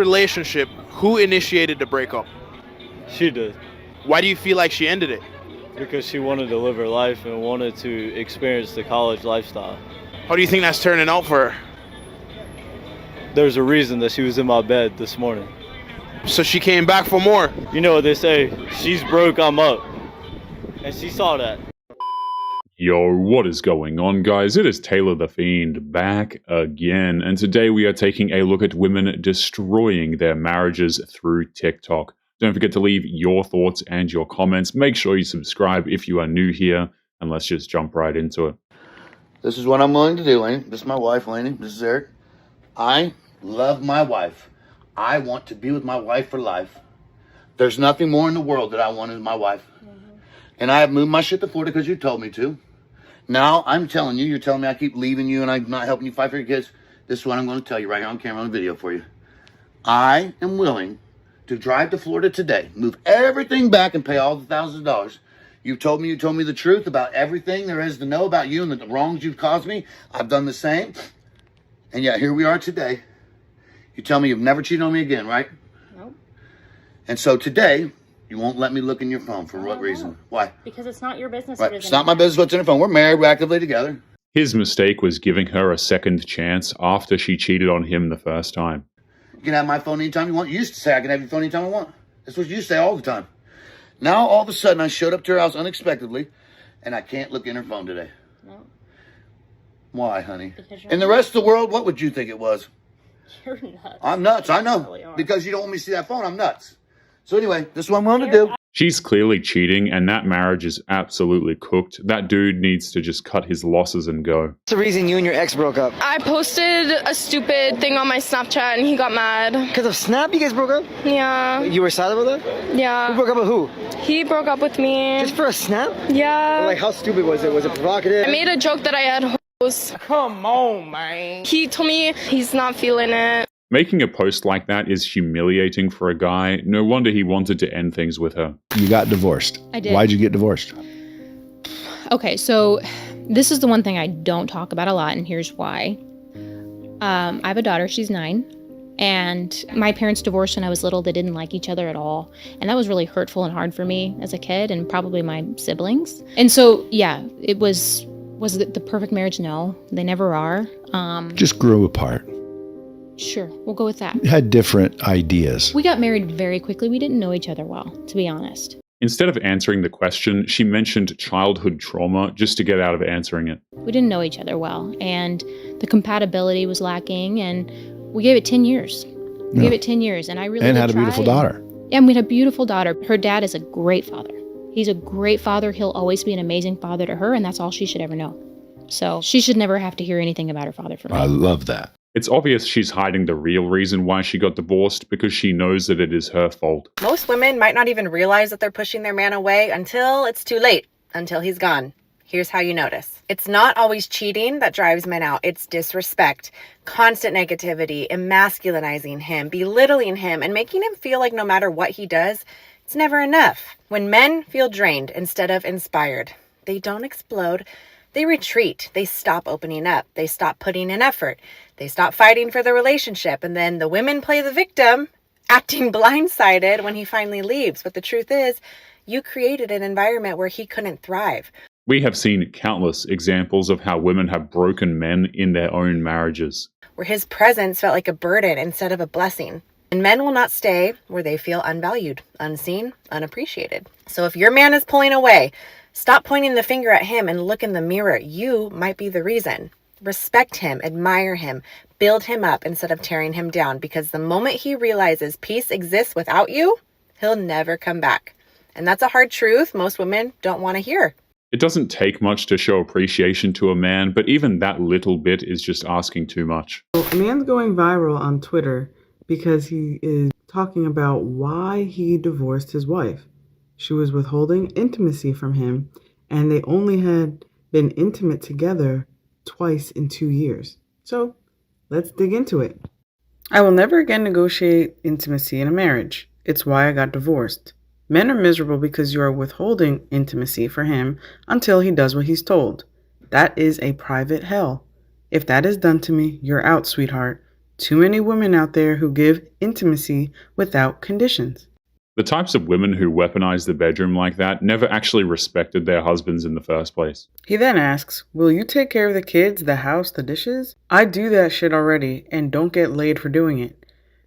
Relationship, who initiated the breakup? She did. Why do you feel like she ended it? Because she wanted to live her life and wanted to experience the college lifestyle. How do you think that's turning out for her? There's a reason that she was in my bed this morning. So she came back for more. You know what they say, she's broke, I'm up. And she saw that. Yo, what is going on, guys? It is Taylor the Fiend back again, and today we are taking a look at women destroying their marriages through TikTok. Don't forget to leave your thoughts and your comments. Make sure you subscribe if you are new here, and let's just jump right into it. This is what I'm willing to do, Laney. This is my wife, Laney. This is Eric. I love my wife. I want to be with my wife for life. There's nothing more in the world that I want than my wife. And I have moved my shit to Florida because you told me to. Now, I'm telling you, you're telling me I keep leaving you and I'm not helping you fight for your kids. This is what I'm going to tell you right here on camera on video for you. I am willing to drive to Florida today, move everything back and pay all the thousands of dollars. You told me the truth about everything there is to know about you and the wrongs you've caused me. I've done the same. And yet here we are today. You tell me you've never cheated on me again, right? Nope. And so today, you won't let me look in your phone. For what reason? Why? Because it's not your business. Right. It's not my business what's in her phone. We're married. We're actively together. His mistake was giving her a second chance after she cheated on him the first time. You can have my phone anytime you want. You used to say I can have your phone anytime I want. That's what you used to say all the time. Now, all of a sudden, I showed up to her house unexpectedly, and I can't look in her phone today. No. Why, honey? Because you're In the rest of the world, what would you think it was? You're nuts. I'm nuts. I know. You really are. Because you don't want me to see that phone, I'm nuts. So anyway, this is what I'm willing to do. She's clearly cheating, and that marriage is absolutely cooked. That dude needs to just cut his losses and go. What's the reason you and your ex broke up? I posted a stupid thing on my Snapchat and he got mad. Because of Snap, you guys broke up? Yeah. You were silent with her? Who Yeah. broke up with who? He broke up with me. Just for a Snap? Yeah. Like, how stupid was it? Was it provocative? I made a joke that I had hoes. Come on, man. He told me he's not feeling it. Making a post like that is humiliating for a guy. No wonder he wanted to end things with her. You got divorced. I did. Why'd you get divorced? Okay, so this is the one thing I don't talk about a lot, and here's why. I have a daughter, she's 9, and my parents divorced when I was little. They didn't like each other at all, and that was really hurtful and hard for me as a kid, and probably my siblings. And so, yeah, was it the perfect marriage? No, they never are. Just grew apart. Sure, we'll go with that. You had different ideas. We got married very quickly. We didn't know each other well, to be honest. Instead of answering the question, she mentioned childhood trauma just to get out of answering it. We didn't know each other well, and the compatibility was lacking, and we gave it 10 years. We gave it 10 years, and I really And did had a try. beautiful daughter. Yeah, and we had a beautiful daughter. Her dad is a great father. He's a great father. He'll always be an amazing father to her, and that's all she should ever know. So she should never have to hear anything about her father from me. I love that. It's obvious she's hiding the real reason why she got divorced because she knows that it is her fault. Most women might not even realize that they're pushing their man away until it's too late, until he's gone. Here's how you notice. It's not always cheating that drives men out. It's disrespect, constant negativity, emasculinizing him, belittling him, and making him feel like no matter what he does, it's never enough. When men feel drained instead of inspired, they don't explode. They retreat. They stop opening up. They stop putting in effort. They stop fighting for the relationship. And then the women play the victim, acting blindsided when he finally leaves. But the truth is, you created an environment where he couldn't thrive. We have seen countless examples of how women have broken men in their own marriages. Where his presence felt like a burden instead of a blessing. And men will not stay where they feel unvalued, unseen, unappreciated. So if your man is pulling away, stop pointing the finger at him and look in the mirror. You might be the reason. Respect him, admire him, build him up instead of tearing him down, because the moment he realizes peace exists without you, he'll never come back. And that's a hard truth most women don't want to hear. It doesn't take much to show appreciation to a man, but even that little bit is just asking too much. A man's going viral on Twitter because he is talking about why he divorced his wife. She was withholding intimacy from him, and they only had been intimate together twice in 2 years. So let's dig into it. I will never again negotiate intimacy in a marriage. It's why I got divorced. Men are miserable because you are withholding intimacy for him until he does what he's told. That is a private hell. If that is done to me, you're out, sweetheart. Too many women out there who give intimacy without conditions. The types of women who weaponize the bedroom like that never actually respected their husbands in the first place. He then asks, will you take care of the kids, the house, the dishes? I do that shit already and don't get laid for doing it.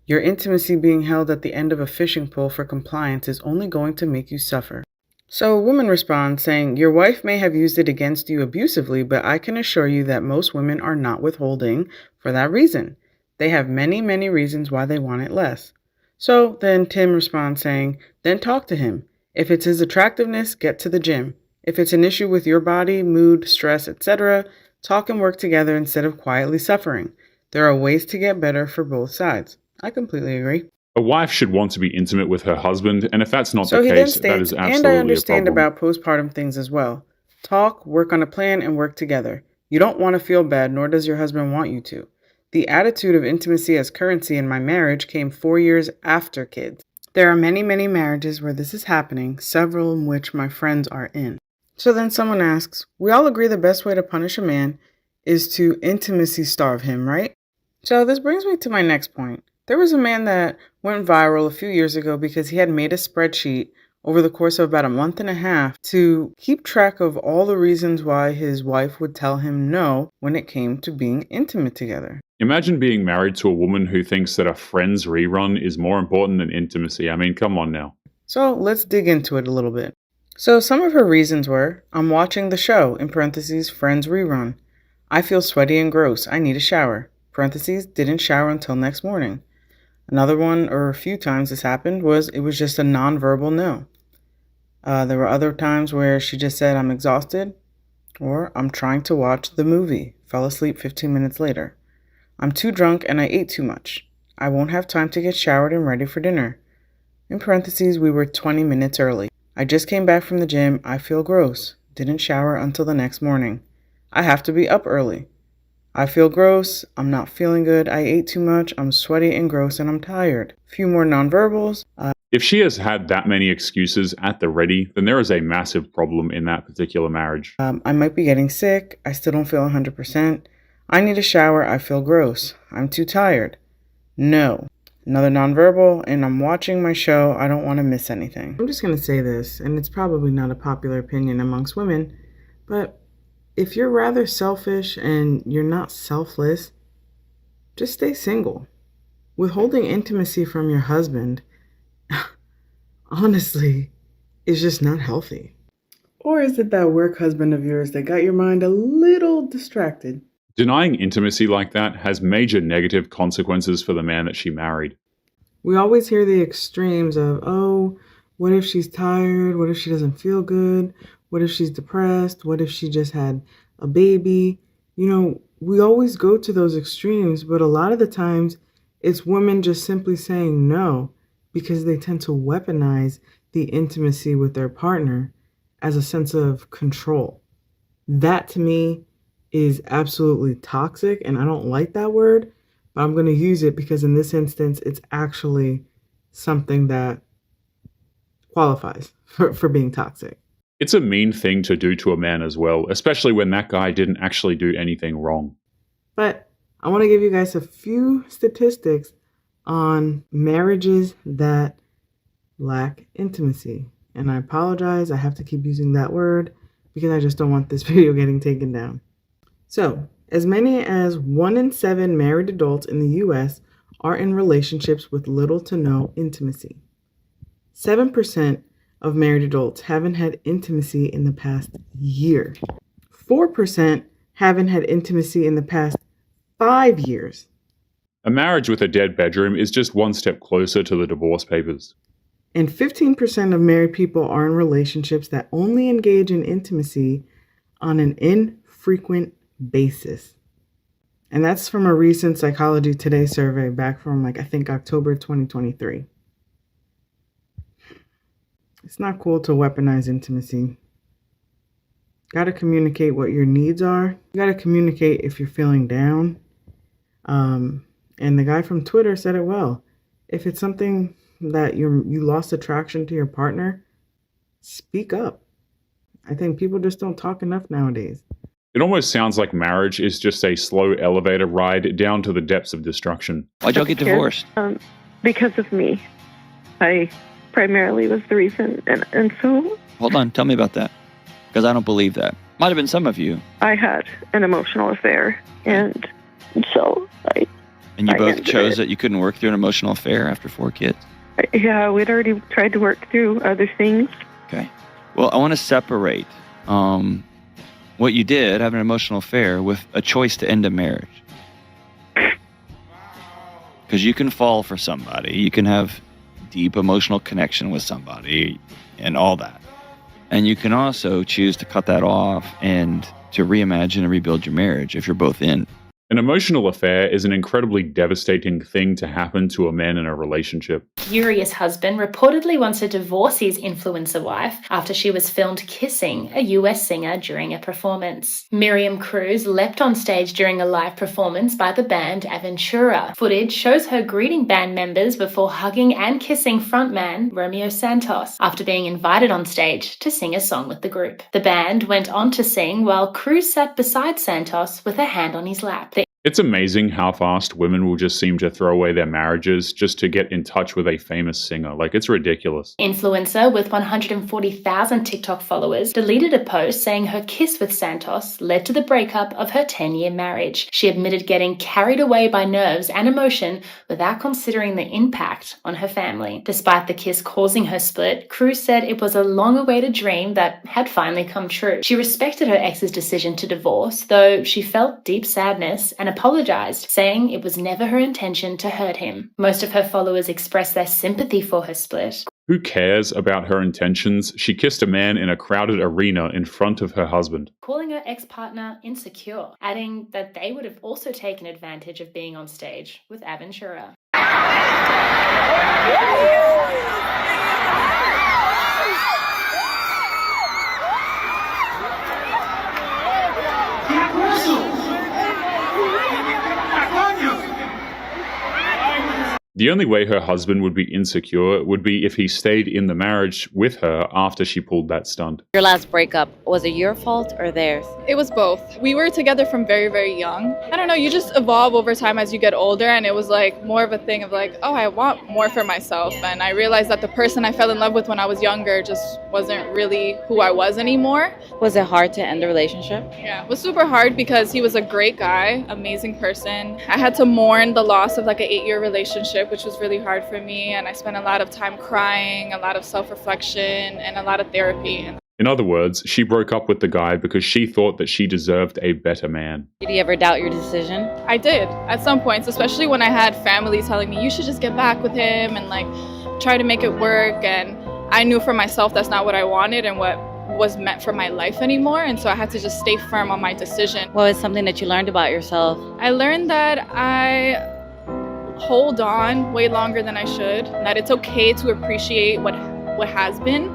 Your intimacy being held at the end of a fishing pole for compliance is only going to make you suffer. So a woman responds saying, your wife may have used it against you abusively, but I can assure you that most women are not withholding for that reason. They have many, many reasons why they want it less. So then Tim responds saying, then talk to him. If it's his attractiveness, get to the gym. If it's an issue with your body, mood, stress, etc., talk and work together instead of quietly suffering. There are ways to get better for both sides. I completely agree. A wife should want to be intimate with her husband, and if that's not So the he then case, that states, is absolutely and I understand a problem. about postpartum things as well. Talk, work on a plan, and work together. You don't want to feel bad, nor does your husband want you to. The attitude of intimacy as currency in my marriage came 4 years after kids. There are many, many marriages where this is happening, several in which my friends are in. So then someone asks, we all agree the best way to punish a man is to intimacy starve him, right? So this brings me to my next point. There was a man that went viral a few years ago because he had made a spreadsheet over the course of about a month and a half to keep track of all the reasons why his wife would tell him no when it came to being intimate together. Imagine being married to a woman who thinks that a Friends rerun is more important than intimacy. I mean, come on now. So let's dig into it a little bit. So some of her reasons were, I'm watching the show, in parentheses, Friends rerun. I feel sweaty and gross. I need a shower. Parentheses, didn't shower until next morning. Another one, or a few times this happened, it was just a non-verbal no. There were other times where she just said, I'm exhausted, or I'm trying to watch the movie, fell asleep 15 minutes later. I'm too drunk and I ate too much. I won't have time to get showered and ready for dinner. In parentheses, we were 20 minutes early. I just came back from the gym. I feel gross. Didn't shower until the next morning. I have to be up early. I feel gross. I'm not feeling good. I ate too much. I'm sweaty and gross and I'm tired. A few more nonverbals. If she has had that many excuses at the ready, then there is a massive problem in that particular marriage. I might be getting sick. I still don't feel 100%. I need a shower. I feel gross. I'm too tired. No. Another nonverbal, and I'm watching my show. I don't want to miss anything. I'm just going to say this, and it's probably not a popular opinion amongst women, but if you're rather selfish and you're not selfless, just stay single. Withholding intimacy from your husband, honestly, is just not healthy. Or is it that work husband of yours that got your mind a little distracted? Denying intimacy like that has major negative consequences for the man that she married. We always hear the extremes of, oh, what if she's tired? What if she doesn't feel good? What if she's depressed? What if she just had a baby? You know, we always go to those extremes, but a lot of the times it's women just simply saying no because they tend to weaponize the intimacy with their partner as a sense of control. That to me is absolutely toxic, and I don't like that word, but I'm going to use it because in this instance, it's actually something that qualifies for being toxic. It's a mean thing to do to a man as well, especially when that guy didn't actually do anything wrong. But I want to give you guys a few statistics on marriages that lack intimacy. And I apologize, I have to keep using that word because I just don't want this video getting taken down. So, as many as 1 in 7 married adults in the U.S. are in relationships with little to no intimacy. 7% of married adults haven't had intimacy in the past year. 4% haven't had intimacy in the past 5 years. A marriage with a dead bedroom is just one step closer to the divorce papers. And 15% of married people are in relationships that only engage in intimacy on an infrequent basis. And that's from a recent Psychology Today survey back from I think October 2023. It's not cool to weaponize intimacy. Got to communicate what your needs are. You got to communicate if you're feeling down. And the guy from Twitter said it well. If it's something that you lost attraction to your partner, speak up. I think people just don't talk enough nowadays. It almost sounds like marriage is just a slow elevator ride down to the depths of destruction. Why'd y'all get divorced? Because of me. I primarily was the reason, and so... Hold on, tell me about that. Because I don't believe that. Might have been some of you. I had an emotional affair, and so I... And you both chose that you couldn't work through an emotional affair after 4 kids? Yeah, we'd already tried to work through other things. Okay. Well, I want to separate what you did, have an emotional affair, with a choice to end a marriage. Because you can fall for somebody, you can have deep emotional connection with somebody and all that. And you can also choose to cut that off and to reimagine and rebuild your marriage if you're both in. An emotional affair is an incredibly devastating thing to happen to a man in a relationship. Furious husband reportedly wants to divorce his influencer wife after she was filmed kissing a US singer during a performance. Miriam Cruz leapt on stage during a live performance by the band Aventura. Footage shows her greeting band members before hugging and kissing frontman Romeo Santos after being invited on stage to sing a song with the group. The band went on to sing while Cruz sat beside Santos with her hand on his lap. It's amazing how fast women will just seem to throw away their marriages just to get in touch with a famous singer. Like, it's ridiculous. Influencer with 140,000 TikTok followers deleted a post saying her kiss with Santos led to the breakup of her 10-year marriage. She admitted getting carried away by nerves and emotion without considering the impact on her family. Despite the kiss causing her split, Cruz said it was a long-awaited dream that had finally come true. She respected her ex's decision to divorce, though she felt deep sadness and apologized, saying it was never her intention to hurt him. Most of her followers expressed their sympathy for her split. Who cares about her intentions? She kissed a man in a crowded arena in front of her husband. Calling her ex-partner insecure, adding that they would have also taken advantage of being on stage with Aventura. The only way her husband would be insecure would be if he stayed in the marriage with her after she pulled that stunt. Your last breakup, was it your fault or theirs? It was both. We were together from very, very young. I don't know, you just evolve over time as you get older, and it was like more of a thing of like, oh, I want more for myself. And I realized that the person I fell in love with when I was younger just wasn't really who I was anymore. Was it hard to end the relationship? Yeah, it was super hard because he was a great guy, amazing person. I had to mourn the loss of like an 8-year relationship, which was really hard for me. And I spent a lot of time crying, a lot of self-reflection, and a lot of therapy. In other words, she broke up with the guy because she thought that she deserved a better man. Did you ever doubt your decision? I did, at some points, especially when I had family telling me, you should just get back with him and like try to make it work. And I knew for myself that's not what I wanted and what was meant for my life anymore. And so I had to just stay firm on my decision. What was something that you learned about yourself? I learned that I hold on way longer than I should, that it's okay to appreciate what has been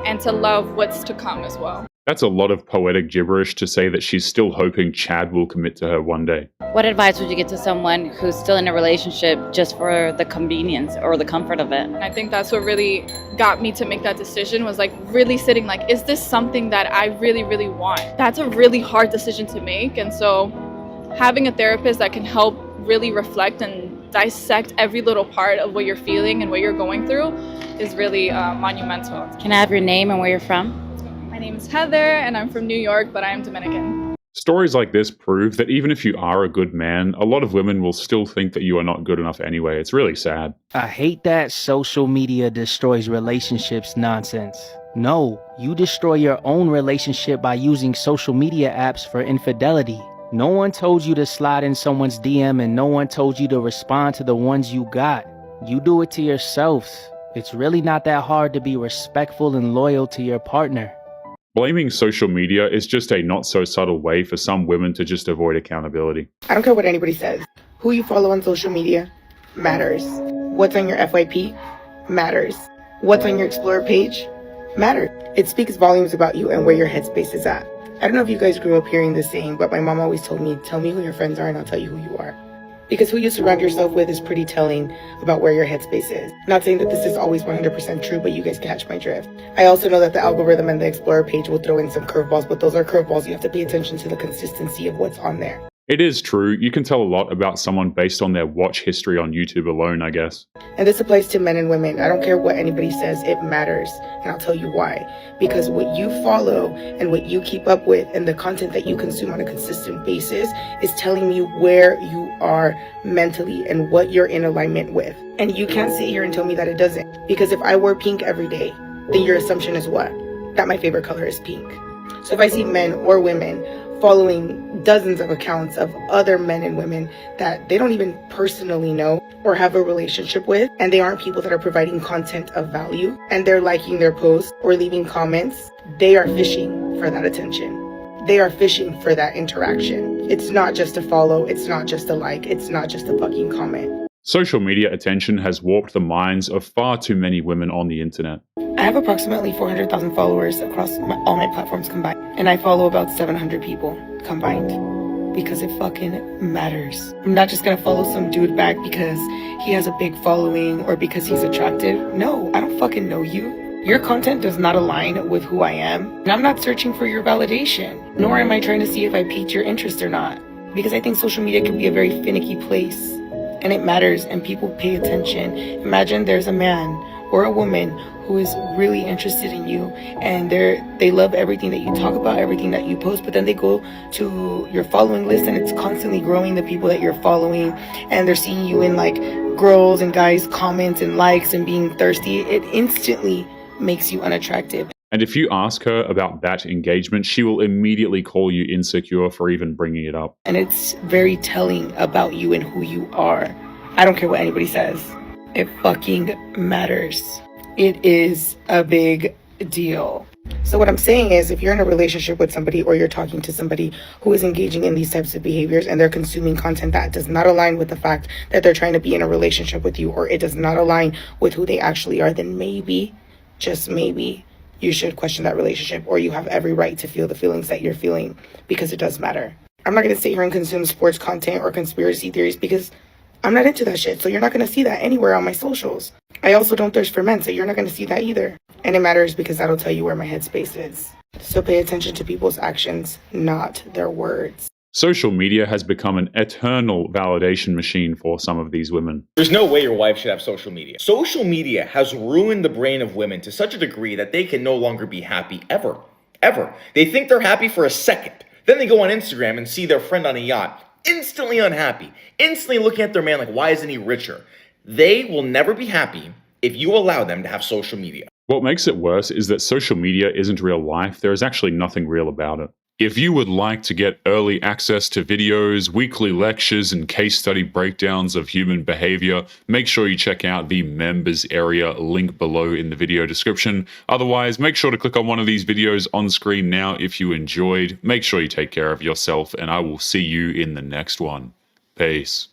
and to love what's to come as well. That's a lot of poetic gibberish to say that she's still hoping Chad will commit to her one day. What advice would you give to someone who's still in a relationship just for the convenience or the comfort of it? I think that's what really got me to make that decision, was like really sitting like, is this something that I really, really want? That's a really hard decision to make. And so having a therapist that can help really reflect and dissect every little part of what you're feeling and what you're going through is really monumental. Can I have your name and where you're from? My name is Heather and I'm from New York, but I am Dominican. Stories like this prove that even if you are a good man, a lot of women will still think that you are not good enough anyway. It's really sad. I hate that social media destroys relationships nonsense. No, you destroy your own relationship by using social media apps for infidelity. No one told you to slide in someone's DM and no one told you to respond to the ones you got. You do it to yourselves. It's really not that hard to be respectful and loyal to your partner. Blaming social media is just a not-so-subtle way for some women to just avoid accountability. I don't care what anybody says. Who you follow on social media matters. What's on your FYP matters. What's on your Explorer page matters. It speaks volumes about you and where your headspace is at. I don't know if you guys grew up hearing this saying, but my mom always told me, tell me who your friends are and I'll tell you who you are. Because who you surround yourself with is pretty telling about where your headspace is. Not saying that this is always 100% true, but you guys catch my drift. I also know that the algorithm and the Explorer page will throw in some curveballs, but those are curveballs. You have to pay attention to the consistency of what's on there. It is true. You can tell a lot about someone based on their watch history on YouTube alone, I guess. And this applies to men and women. I don't care what anybody says, it matters. And I'll tell you why. Because what you follow and what you keep up with and the content that you consume on a consistent basis is telling you where you are mentally and what you're in alignment with. And you can't sit here and tell me that it doesn't. Because if I wear pink every day, then your assumption is what? That my favorite color is pink. So if I see men or women following dozens of accounts of other men and women that they don't even personally know or have a relationship with, and they aren't people that are providing content of value, and they're liking their posts or leaving comments, they are fishing for that attention. They are fishing for that interaction. It's not just a follow, it's not just a like, it's not just a fucking comment. Social media attention has warped the minds of far too many women on the internet. I have approximately 400,000 followers across all my platforms combined, and I follow about 700 people combined because it fucking matters. I'm not just gonna follow some dude back because he has a big following or because he's attractive. No, I don't fucking know you. Your content does not align with who I am, and I'm not searching for your validation, nor am I trying to see if I piqued your interest or not, because I think social media can be a very finicky place, and it matters, and people pay attention. Imagine there's a man or a woman who is really interested in you, and they love everything that you talk about, everything that you post, but then they go to your following list and it's constantly growing the people that you're following, and they're seeing you in like girls and guys comments and likes and being thirsty. It instantly makes you unattractive. And if you ask her about that engagement, she will immediately call you insecure for even bringing it up. And it's very telling about you and who you are. I don't care what anybody says. It fucking matters. It is a big deal. So what I'm saying is, if you're in a relationship with somebody or you're talking to somebody who is engaging in these types of behaviors and they're consuming content that does not align with the fact that they're trying to be in a relationship with you, or it does not align with who they actually are, then maybe, just maybe, you should question that relationship, or you have every right to feel the feelings that you're feeling, because it does matter. I'm not going to sit here and consume sports content or conspiracy theories because I'm not into that shit, so you're not going to see that anywhere on my socials. I also don't thirst for men, so you're not going to see that either. And it matters because that'll tell you where my headspace is. So pay attention to people's actions, not their words. Social media has become an eternal validation machine for some of these women. There's no way your wife should have social media. Social media has ruined the brain of women to such a degree that they can no longer be happy ever. Ever. They think they're happy for a second. Then they go on Instagram and see their friend on a yacht. Instantly unhappy. Instantly looking at their man like, why isn't he richer? They will never be happy if you allow them to have social media. What makes it worse is that social media isn't real life. There is actually nothing real about it. If you would like to get early access to videos, weekly lectures, and case study breakdowns of human behavior, make sure you check out the members area link below in the video description. Otherwise, make sure to click on one of these videos on screen now if you enjoyed. Make sure you take care of yourself, and I will see you in the next one. Peace.